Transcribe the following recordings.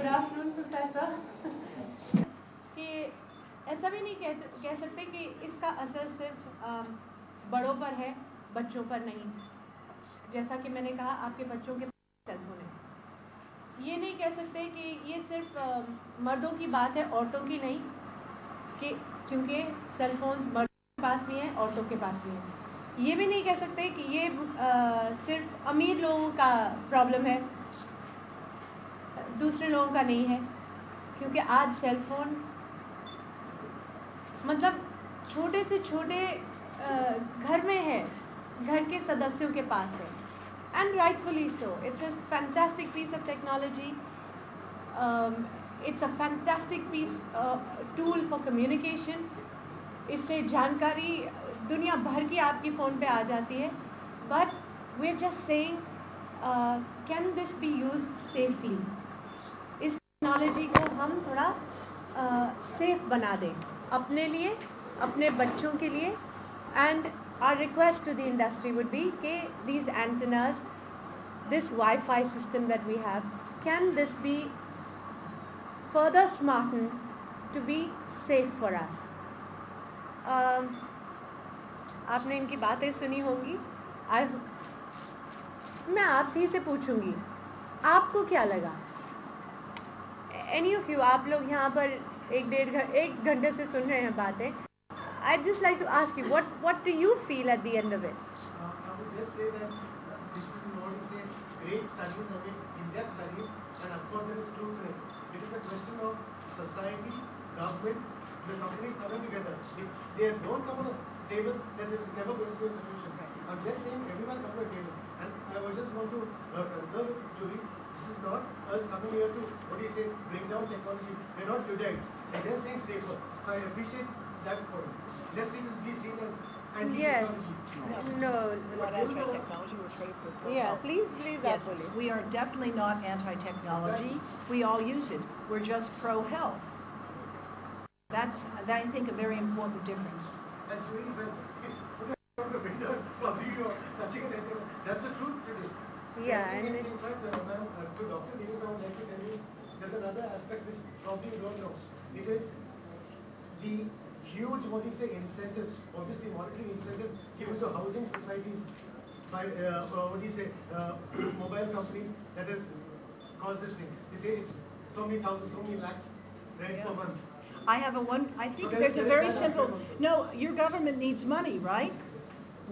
Good afternoon professor. कि ऐसा भी नहीं कह सकते कि इसका असर सिर्फ बड़ों पर है, बच्चों पर नहीं। जैसा कि मैंने कहा, आपके बच्चों के सेलफोन है। ये नहीं कह सकते कि ये सिर्फ मर्दों की बात है, औरतों की नहीं, कि क्योंकि सेलफोन्स मर्दों के पास भी हैं, औरतों के पास भी हैं। ये भी नहीं कह सकते कि ये सिर्फ अमीर लोगों का प्रॉब्लम है, दूसरे लोगों का नहीं है। क्योंकि आज सेलफोन मतलब छोटे से छोटे घर में है, घर के सदस्यों के पास है, and rightfully so. It's a fantastic piece of technology, it's a fantastic piece tool for communication. इससे जानकारी दुनिया भर की आपकी फ़ोन पे आ जाती है। But we are just saying, can this be used safely? इस टेक्नोलॉजी को हम थोड़ा सेफ बना दें अपने लिए, अपने बच्चों के लिए। And our request to the industry would be कि these antennas, this Wi-Fi system that we have, can this be further smartened to be safe for us? आपने इनकी बातें सुनी होंगी। मैं आप ही से पूछूंगी, आपको क्या लगा? एनी ऑफ यू, आप लोग यहाँ पर एक घंटे से सुन रहे हैं बातें। I'd just like to ask you, what do you feel at the end of it? I would just say that this is what we say, great studies have been in-depth studies, and of course there is truth in it. It is a question of society, government, the companies coming together. If they don't come on a table, then there is never going to be a solution. I'm just saying everyone come to a table, and I would just want to concur with Julie. This is not us coming here to, what do you say, bring down technology. We're not Luddites. We're just saying safer. So I appreciate that point. Let's just be seen as anti-technology. No. We're not anti-technology, we're afraid of pro-health. Yeah, please, Yes, Apoli. we are definitely not anti-technology. We all use it. We're just pro-health. That's, I think, a very important difference. As Julie said, from the window, probably you're touching an antenna. That's the truth today. Yeah, and and in fact, ma'am, to Dr. Davis, I would like to tell you, there's another aspect which probably you don't know. It is the huge, what do you say, incentive, obviously monetary incentive given to housing societies by, what do you say, mobile companies that has caused this thing. They say it's so many thousands, so many lakhs rent per month. I think So there's a very that simple, aspect also. no, your government needs money, right?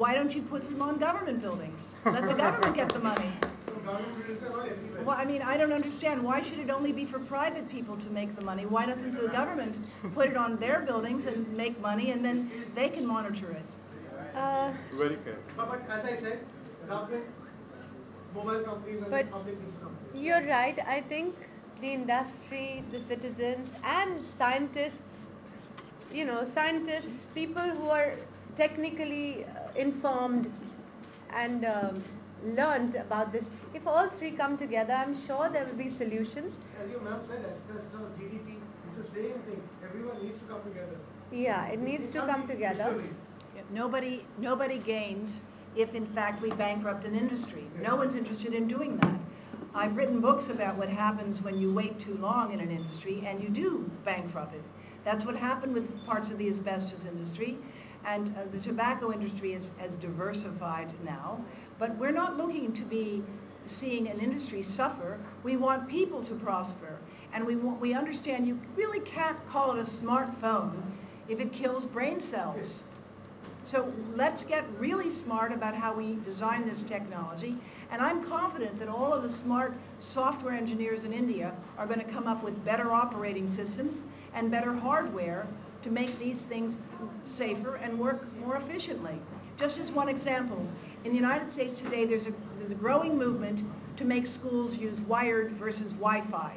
Why don't you put them on government buildings? Let the government get the money. Government buildings are not everywhere. Well, I mean, I don't understand. Why should it only be for private people to make the money? Why doesn't the government put it on their buildings and make money, and then they can monitor it? Very fair. But as I said, government, mobile companies and the But- public needs to come. you're right. I think the industry, the citizens, and scientists, scientists, people who are technically informed and learned about this, if all three come together, I'm sure there will be solutions. As your ma'am said, asbestos, DDT, it's the same thing. Everyone needs to come together. Yeah, it needs to come together. Nobody gains if, in fact, we bankrupt an industry. No one's interested in doing that. I've written books about what happens when you wait too long in an industry and you do bankrupt it. That's what happened with parts of the asbestos industry, and the tobacco industry is as diversified now. But we're not looking to be seeing an industry suffer. We want people to prosper, and we understand you really can't call it a smartphone if it kills brain cells. So let's get really smart about how we design this technology. And I'm confident that all of the smart software engineers in India are going to come up with better operating systems and better hardware to make these things safer and work more efficiently. Just as one example, in the United States today there's a growing movement to make schools use wired versus Wi-Fi.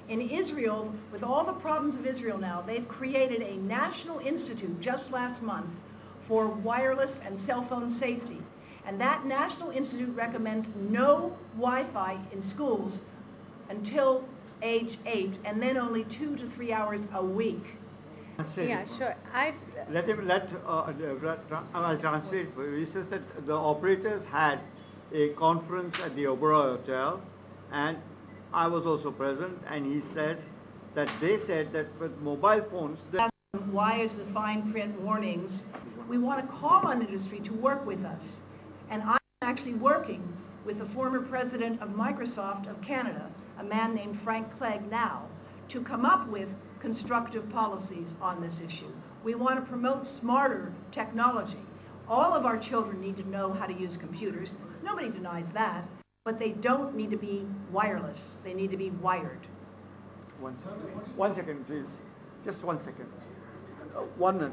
In Israel, with all the problems of Israel now, they've created a national institute just last month for wireless and cell phone safety. And that National Institute recommends no Wi-Fi in schools until age 8, and then only 2 to 3 hours a week. Yeah, sure. I'll translate for you. He says that the operators had a conference at the Oberoi Hotel, and I was also present, and he says that they said that with mobile phones, Why is the fine print warnings? We want to call on industry to work with us. And I'm actually working with the former president of Microsoft of Canada, a man named Frank Clegg now, to come up with constructive policies on this issue. We want to promote smarter technology. All of our children need to know how to use computers. Nobody denies that. But they don't need to be wireless. They need to be wired. 1 second, please. Just 1 second. 1 minute.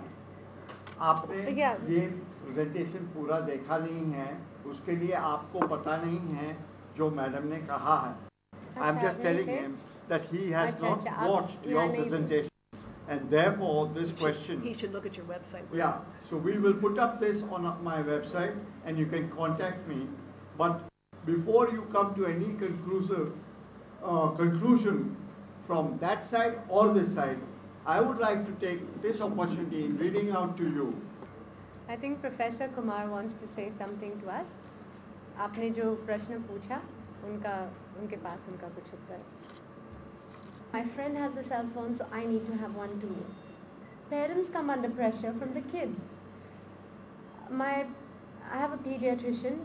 आपने Yeah. ये presentation पूरा देखा नहीं है, उसके लिए आपको पता नहीं है जो मैडम ने कहा है. I'm just telling him that he has not watched your presentation, and therefore this question. He should look at your website. Yeah. So we will put up this on my website, and you can contact me. But before you come to any conclusion from that side or this side, I would like to take this opportunity in reading out to you. I think Professor Kumar wants to say something to us. आपने जो प्रश्न पूछा, उनके पास उनका कुछ उत्तर. My friend has a cell phone, so I need to have one too. Parents come under pressure from the kids. I have a pediatrician,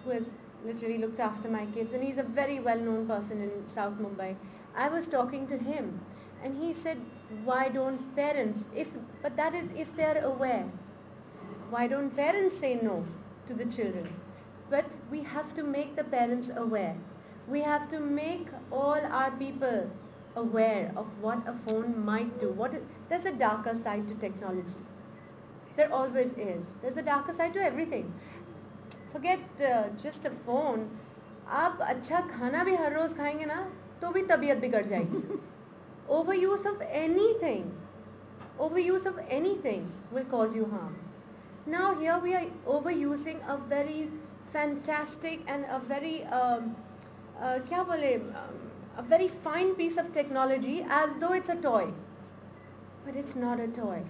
who has literally looked after my kids, and he's a very well-known person in South Mumbai. I was talking to him, and he said, why don't parents, but that is if they're aware. Why don't parents say no to the children? But we have to make the parents aware. We have to make all our people aware of what a phone might do. There's a darker side to technology. There always is. There's a darker side to everything. Forget just a phone. आप अच्छा खाना भी हर रोज खाएंगे ना, तो भी तबीयत बिगड़ जाएगी. Overuse of anything will cause you harm. Now here we are overusing a very fantastic and a very a very fine piece of technology as though it's a toy. But it's not a toy.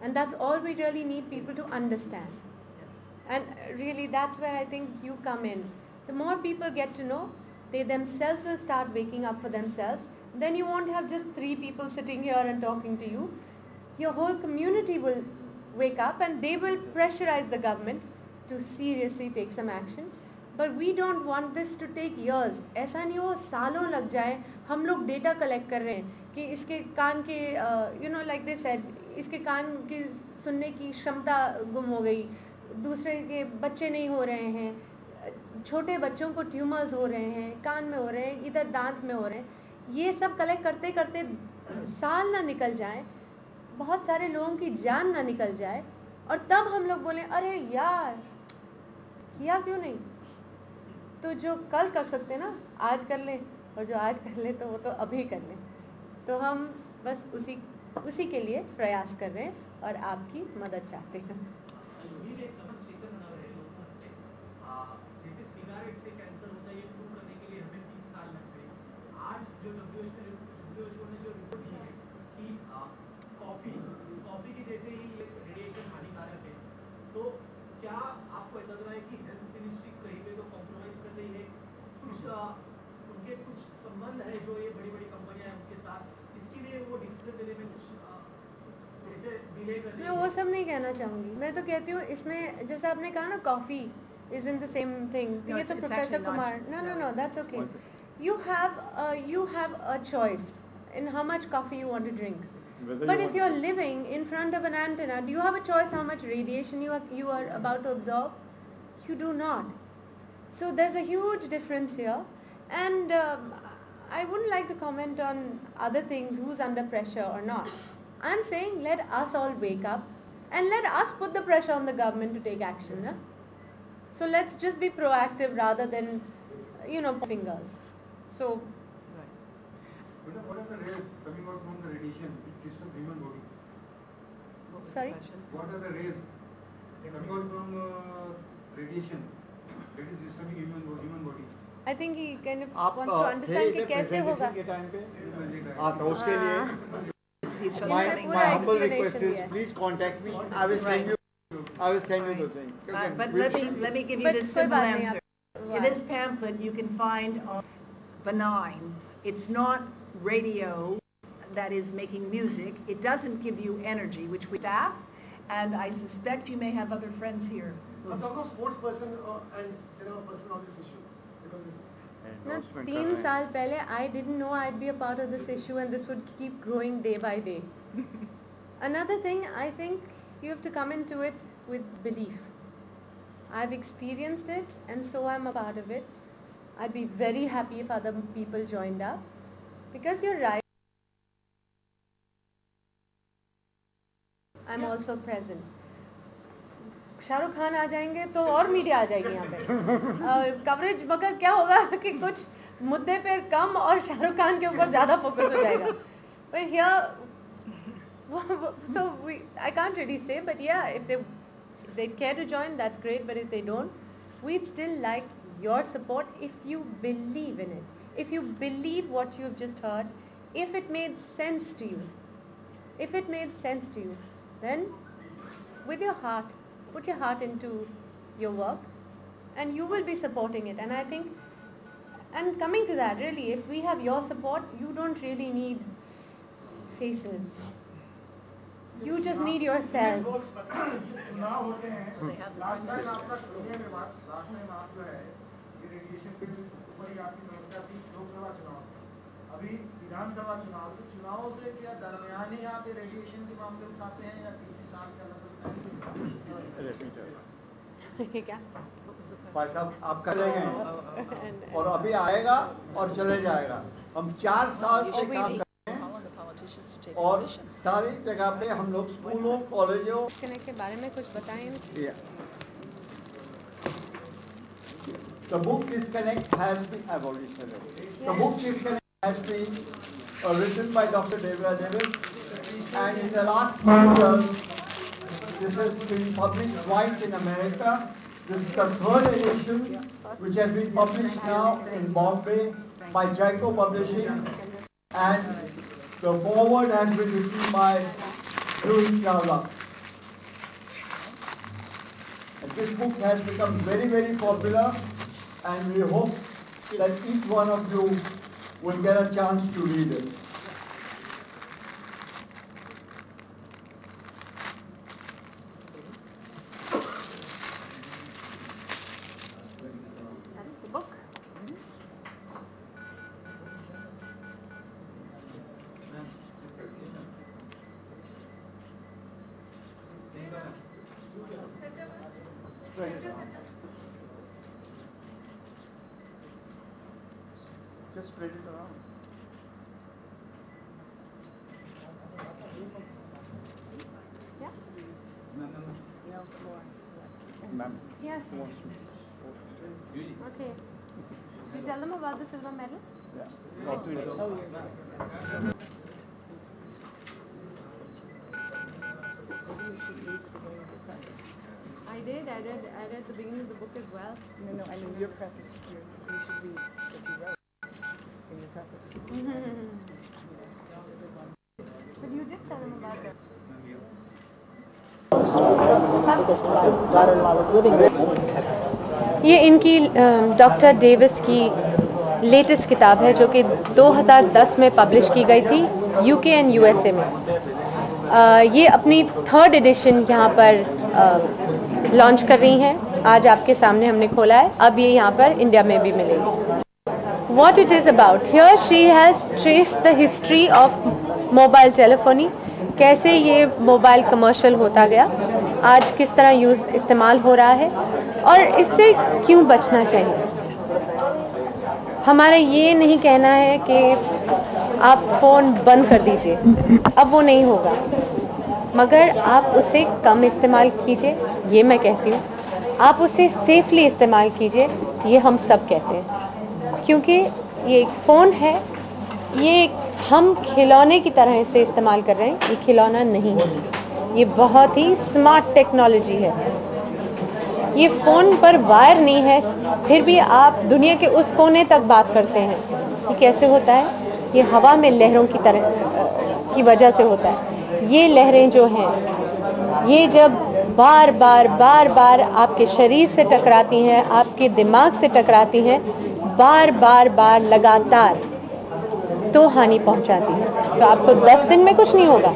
And that's all we really need people to understand. Yes. And really that's where I think you come in. The more people get to know, they themselves will start waking up for themselves. Then you won't have just 3 people sitting here and talking to you. Your whole community will wake up and they will pressurize the government to seriously take some action. But we don't want this to take years. ऐसा नहीं हो सालों लग जाए. हम लोग data collect कर रहे हैं कि इसके कान के like they said, इसके कान की सुनने की क्षमता गुम हो गई, दूसरे के बच्चे नहीं हो रहे हैं, छोटे बच्चों को ट्यूमर्स हो रहे हैं, कान में हो रहे हैं, इधर दांत में हो रहे हैं. ये सब कलेक्ट करते करते साल ना निकल जाए, बहुत सारे लोगों की जान ना निकल जाए, और तब हम लोग बोलें अरे यार किया क्यों नहीं. तो जो कल कर सकते ना आज कर लें, और जो आज कर लें तो वो तो अभी कर लें. तो हम बस उसी के लिए प्रयास कर रहे हैं और आपकी मदद चाहते हैं. मैं वो सब नहीं कहना चाहूँगी. मैं तो कहती हूँ इसमें जैसे आपने कहा ना coffee is in the same thing. ये तो professor Kumar no that's okay. You have a choice in how much coffee you want to drink. But if you're living in front of an antenna, do you have a choice how much radiation you are about to absorb? You do not. So there's a huge difference here, and I wouldn't like to comment on other things, who's under pressure or not. I'm saying let us all wake up and let us put the pressure on the government to take action. Huh? So let's just be proactive rather than, fingers. So. What are the rays coming out from the radiation which disturb human body? Sorry? What are the rays coming out from radiation that is disturbing human body? I think he kind of wants to understand कि कैसे होगा. के time पे तो उसके लिए my humble request is please contact me. I will send you the thing. But let me give you this simple answer. In this pamphlet you can find benign. It's not radio that is making music. It doesn't give you energy, which we staff, and I suspect you may have other friends here. I'm talking about sports person and cinema person on this issue because it's No, 3 साल पहले I didn't know I'd be a part of this issue and this would keep growing day by day. Another thing, I think you have to come into it with belief. I've experienced it and so I'm a part of it. I'd be very happy if other people joined up because you're right. I'm also present. Shahrukh Khan आ जाएंगे तो और media आ जाएगी यहाँ पे coverage, मगर क्या होगा कि कुछ मुद्दे पे कम और शाहरुख खान के ऊपर ज़्यादा फोकस हो जाएगा. But here, so I can't really say, but yeah, if they care to join, that's great. But if they don't, we'd still like your support if you believe in it. If you believe what you've just heard, if it made sense to you, then with your heart, put your heart into your work and you will be supporting it. And I think, and coming to that, really, if we have your support, you don't really need faces. You just need yourself. चुनाव होते हैं, last time आपका सुनिए मेरी बात, last time आप जो है ये रेडिएशन के ऊपर ही आपकी समस्या थी लोकसभा चुनाव, अभी विधानसभा चुनाव, तो चुनावों से क्या दरमियान ही आप ये रेडिएशन के मामले उठाते हैं या 3 साल के अलग क्या? भाई साहब आप कर गए और अभी आएगा और चले जाएगा. हम 4 साल से काम कर रहे हैं और सारी जगह पे हम लोग स्कूलों, कॉलेजों के बारे में कुछ बताएं. The book Disconnect has been, I've already said it. The book Disconnect has been written by Dr. Devraj Davis, and in the last 5 years, this has been published twice in America. This is the 3rd edition, which has been published now in Bombay by Jaiko Publishing, and the foreword has been written by Louis Chawla. And this book has become very, very popular, and we hope that each one of you will get a chance to read it. That's the book. Just spread it around. Yeah? Ma'am. Yes. Okay. Did you tell them about the silver medal? I did. I read the beginning of the book as well. No, I mean your preface. You should read what you wrote in your preface. That's a good one. But you did tell them about that. ये इनकी doctor Davis की latest किताब है जो कि 2010 में publish की गई थी यूके एंड यूएसए में. ये अपनी 3rd एडिशन यहाँ पर लॉन्च कर रही हैं. आज आपके सामने हमने खोला है. अब ये यहाँ पर इंडिया में भी मिलेगी. What it is about? Here she has traced the history of mobile telephony. कैसे ये मोबाइल कमर्शियल होता गया, आज किस तरह इस्तेमाल हो रहा है और इससे क्यों बचना चाहिए. हमारा ये नहीं कहना है कि आप फ़ोन बंद कर दीजिए, अब वो नहीं होगा, मगर आप उसे कम इस्तेमाल कीजिए, ये मैं कहती हूँ. आप उसे सेफली इस्तेमाल कीजिए, ये हम सब कहते हैं. क्योंकि ये एक फ़ोन है, ये हम खिलौने की तरह इसे इस्तेमाल कर रहे हैं. ये खिलौना नहीं है, ये बहुत ही स्मार्ट टेक्नोलॉजी है. ये फ़ोन पर वायर नहीं है, फिर भी आप दुनिया के उस कोने तक बात करते हैं. ये कैसे होता है? ये हवा में लहरों की तरह की वजह से होता है. ये लहरें जो हैं, ये जब बार बार आपके शरीर से टकराती हैं, आपके दिमाग से टकराती हैं, बार बार बार लगातार तो हानि पहुंचाती है। तो आपको 10 दिन में कुछ नहीं होगा,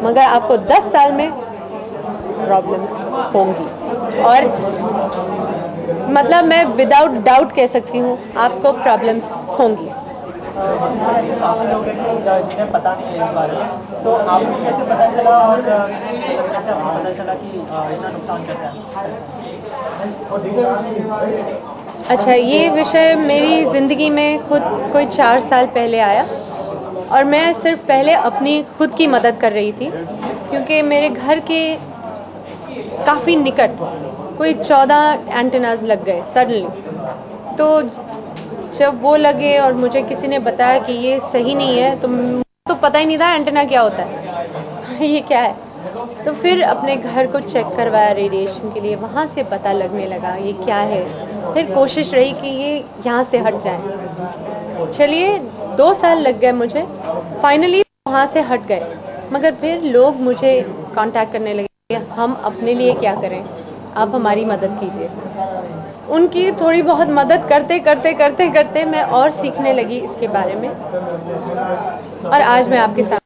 मगर आपको 10 साल में प्रॉब्लम्स होंगी। और मतलब मैं विदाउट डाउट कह सकती हूँ आपको प्रॉब्लम्स होंगी। ऐसे काफ़ी लोग हैं कि जिन्हें पता नहीं है इस बारे में, तो आपको कैसे पता चला और कैसे आपको पता चला कि इतना नुकसान करता है? अच्छा, ये विषय मेरी ज़िंदगी में खुद कोई 4 साल पहले आया और मैं सिर्फ पहले अपनी खुद की मदद कर रही थी, क्योंकि मेरे घर के काफ़ी निकट कोई 14 एंटेनाज लग गए सडनली। तो जब वो लगे और मुझे किसी ने बताया कि ये सही नहीं है, तो पता ही नहीं था एंटेना क्या होता है ये क्या है। तो फिर अपने घर को चेक करवाया रेडिएशन के लिए, वहाँ से पता लगने लगा ये क्या है। फिर कोशिश रही कि ये यहाँ से हट जाए। चलिए 2 साल लग गए मुझे, फाइनली वहाँ से हट गए। मगर फिर लोग मुझे कांटेक्ट करने लगे, हम अपने लिए क्या करें, आप हमारी मदद कीजिए। उनकी थोड़ी बहुत मदद करते करते करते करते मैं और सीखने लगी इसके बारे में, और आज मैं आपके साथ।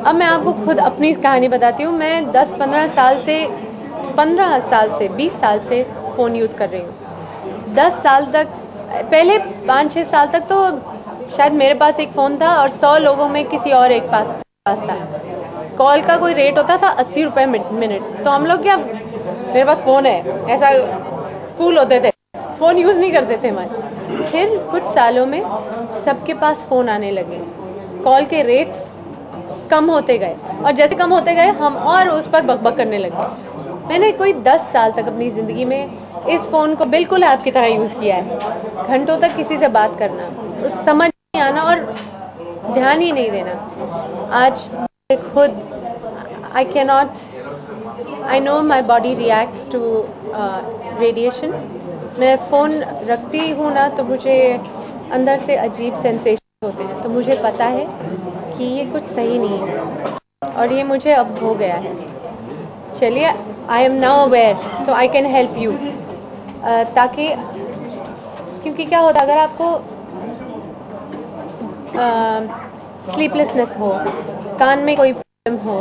अब मैं आपको खुद अपनी कहानी बताती हूँ। मैं 10-15 साल से 20 साल से फ़ोन यूज़ कर रही हूँ। 10 साल तक, पहले 5-6 साल तक तो शायद मेरे पास एक फ़ोन था और 100 लोगों में किसी और एक पास था। कॉल का कोई रेट होता था 80 रुपये मिनट, तो हम लोग क्या, मेरे पास फ़ोन है ऐसा कूल होते थे, फ़ोन यूज़ नहीं करते थे मच। फिर कुछ सालों में सबके पास फ़ोन आने लगे, कॉल के रेट्स कम होते गए, और जैसे कम होते गए हम और उस पर बकबक करने लगे। मैंने कोई 10 साल तक अपनी ज़िंदगी में इस फ़ोन को बिल्कुल ऐप की तरह यूज़ किया है। घंटों तक किसी से बात करना, उस समझ नहीं आना और ध्यान ही नहीं देना। आज खुद I know my body reacts to radiation. मैं फ़ोन रखती हूँ ना तो मुझे अंदर से अजीब सेंसेशन होते हैं, तो मुझे पता है कि ये कुछ सही नहीं है और ये मुझे अब हो गया है। चलिए, I am now aware, so I can help you. ताकि, क्योंकि क्या होता अगर आपको स्लीपलेसनेस हो, कान में कोई हो,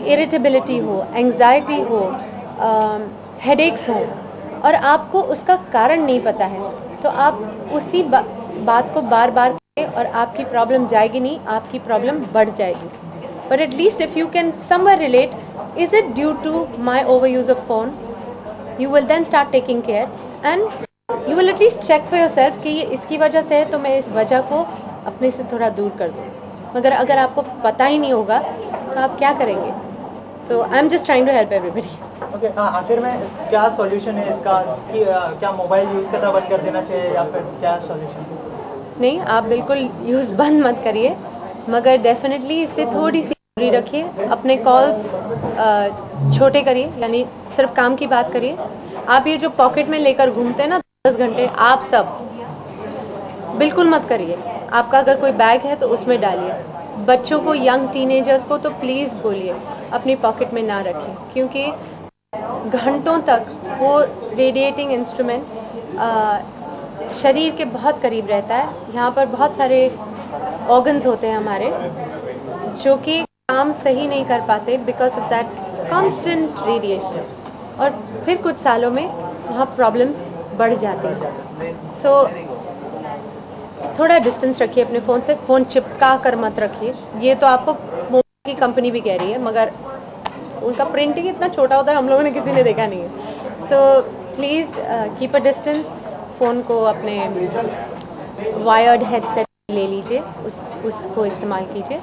इरिटेबिलिटी हो, एंजाइटी हो, हेडेक्स हो, और आपको उसका कारण नहीं पता है, तो आप उसी बात को बार बार करें और आपकी प्रॉब्लम जाएगी नहीं, आपकी प्रॉब्लम बढ़ जाएगी। But at least if you can somewhere relate, is it due to my over use of phone, you will then start taking care and you will at least check for yourself कि ये इसकी वजह से है, तो मैं इस वजह को अपने से थोड़ा दूर कर दूँ। मगर अगर आपको पता ही नहीं होगा तो आप क्या करेंगे? तो I am just trying to help everybody. Okay, आखिर में क्या सॉल्यूशन है इसका कि क्या मोबाइल यूज़ करना बंद कर देना चाहिए या फिर क्या सॉल्यूशन? नहीं, आप बिल्कुल यूज़ बंद मत करिए, मगर डेफिनेटली इससे थोड़ी सी दूरी रखिए। अपने कॉल्स छोटे करिए, यानी सिर्फ काम की बात करिए। आप ये जो पॉकेट में लेकर घूमते हैं ना 10 घंटे, आप सब बिल्कुल मत करिए। आपका अगर कोई बैग है तो उसमें डालिए। बच्चों को, यंग टीनेजर्स को तो प्लीज़ बोलिए अपनी पॉकेट में ना रखें, क्योंकि घंटों तक वो रेडिएटिंग इंस्ट्रूमेंट शरीर के बहुत करीब रहता है। यहाँ पर बहुत सारे ऑर्गन्स होते हैं हमारे जो कि काम सही नहीं कर पाते because of that constant radiation, और फिर कुछ सालों में वहाँ प्रॉब्लम्स बढ़ जाती हैं। सो थोड़ा डिस्टेंस रखिए अपने फ़ोन से, फ़ोन चिपका कर मत रखिए। ये तो आपको मोबाइल की कंपनी भी कह रही है, मगर उनका प्रिंटिंग इतना छोटा होता है, हम लोगों ने किसी ने देखा नहीं है। So please keep a distance. Phone को अपने वायर्ड हेडसेट ले लीजिए, उसको इस्तेमाल कीजिए।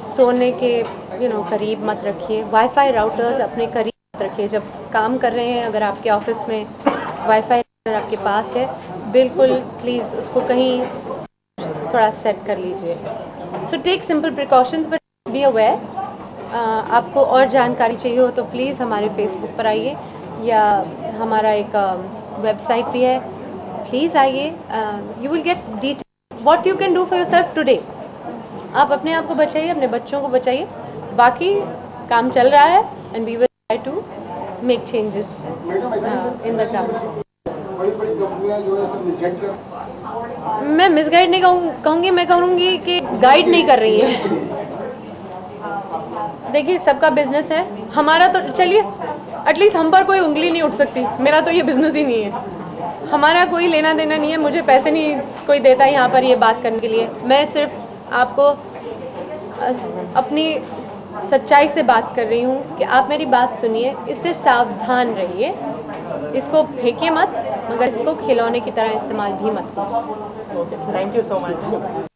सोने के करीब मत रखिए। वाईफाई राउटर्स अपने करीब मत रखिए। जब काम कर रहे हैं, अगर आपके ऑफिस में वाईफाई राउटर आपके पास है, बिल्कुल प्लीज़ उसको कहीं थोड़ा सेट कर लीजिए। So take simple precautions but be aware. आपको और जानकारी चाहिए हो तो प्लीज़ हमारे फेसबुक पर आइए, या हमारा एक वेबसाइट भी है, प्लीज़ आइए। You will get detail what you can do for yourself today. आप अपने आप को बचाइए, अपने बच्चों को बचाइए, बाकी काम चल रहा है and we will try to make changes in the ground. बड़ी बड़ी कंपनियां जो है सब मिसगाइड कर, मैं मिसगाइड नहीं कहूँगी, मैं कहूँगी कि गाइड नहीं कर रही है। देखिए सबका बिजनेस है, हमारा तो चलिए एटलीस्ट हम पर कोई उंगली नहीं उठ सकती, मेरा तो ये बिजनेस ही नहीं है, हमारा कोई लेना देना नहीं है, मुझे पैसे नहीं कोई देता यहाँ पर ये बात करने के लिए। मैं सिर्फ आपको अपनी सच्चाई से बात कर रही हूँ कि आप मेरी बात सुनिए, इससे सावधान रहिए, इसको फेंकिए मत, मगर इसको खिलौने की तरह इस्तेमाल भी मत कीजिए। Thank you so much.